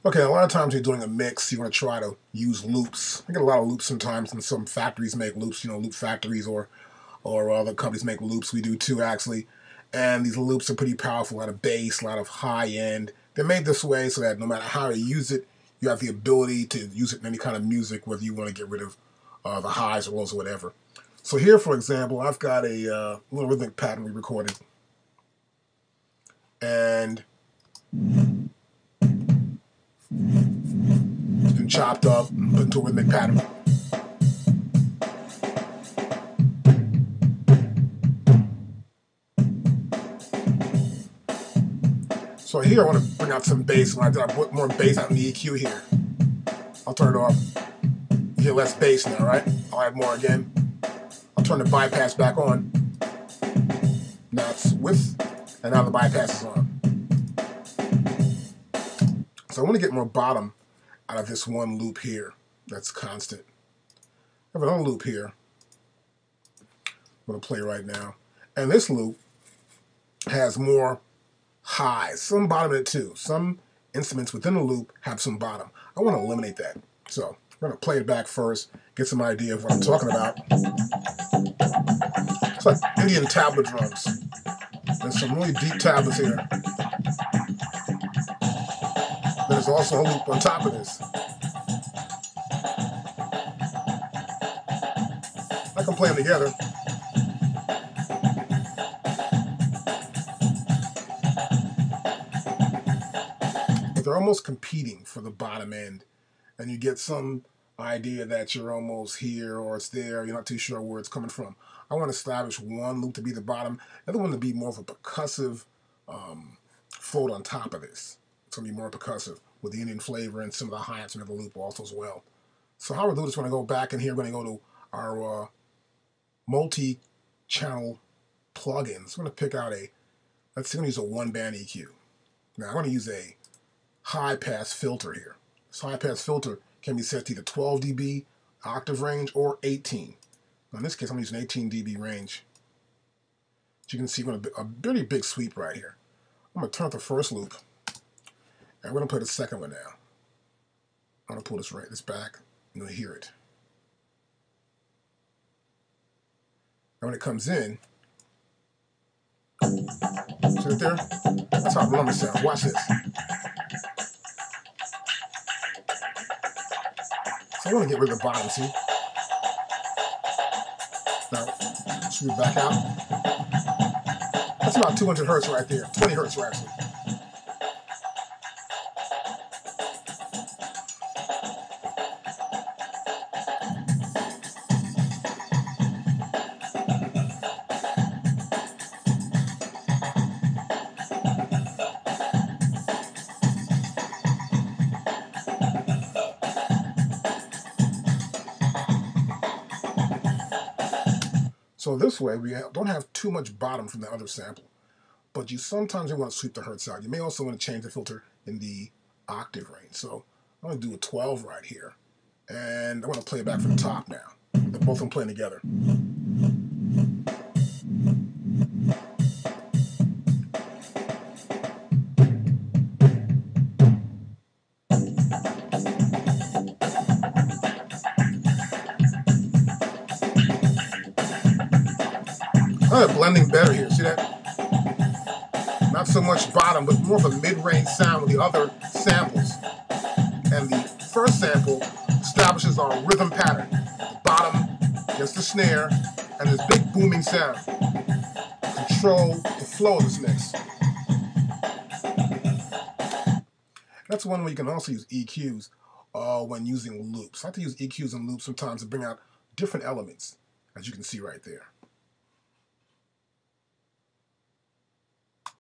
Okay, a lot of times you're doing a mix, you want to try to use loops. I get a lot of loops sometimes, and some factories make loops, loop factories or other companies make loops. We do too, actually. And these loops are pretty powerful, a lot of bass, a lot of high end. They're made this way so that no matter how you use it, you have the ability to use it in any kind of music, whether you want to get rid of the highs or lows or whatever. So here, for example, I've got a little rhythmic pattern we recorded. And it's been chopped up, put into a rhythmic pattern. So here I want to bring out some bass. When I put more bass out in the EQ here. I'll turn it off. You hear less bass now, right? I'll add more again. I'll turn the bypass back on. Now it's with, and now the bypass is on. So I want to get more bottom out of this one loop here that's constant. I have another loop here I'm going to play right now. And this loop has more highs, some bottom in it too. Some instruments within the loop have some bottom. I want to eliminate that. So we're going to play it back first, get some idea of what I'm talking about. It's like Indian tabla drums. There's some really deep tablas here. There's also a loop on top of this. I can play them together. But they're almost competing for the bottom end. And you get some idea that you're almost here or it's there. You're not too sure where it's coming from. I want to establish one loop to be the bottom, the other one to be more of a percussive fold on top of this. It's going to be more percussive with the Indian flavor and some of the hi-hats in the loop also as well. So how we'll do this, we're going to go back in here. We're going to go to our multi-channel plugins. We're going to pick out let's see, I'm going to use a one-band EQ. Now I'm going to use a high-pass filter here. This high-pass filter can be set to either 12 dB octave range or 18. Now in this case, I'm using 18 dB range. As you can see, we're going to a very big sweep right here. I'm going to turn up the first loop, and we're going to play the second one now. I'm going to pull this back, and you'll hear it. And when it comes in, see it there? That's how rumble sounds. Watch this. So I want to get rid of the bottom, see? Now, sweep back out. That's about 200 hertz right there. 20 hertz, actually. So this way, we don't have too much bottom from the other sample, but you sometimes want to sweep the hertz out. You may also want to change the filter in the octave range. So I'm going to do a 12 right here, and I want to play it back from the top now. They're both of them playing together. I'm blending better here, see that? Not so much bottom, but more of a mid-range sound with the other samples. And the first sample establishes our rhythm pattern. The bottom gets the snare, and this big booming sound. Control the flow of this mix. That's one way you can also use EQs when using loops. I like to use EQs and loops sometimes to bring out different elements, as you can see right there.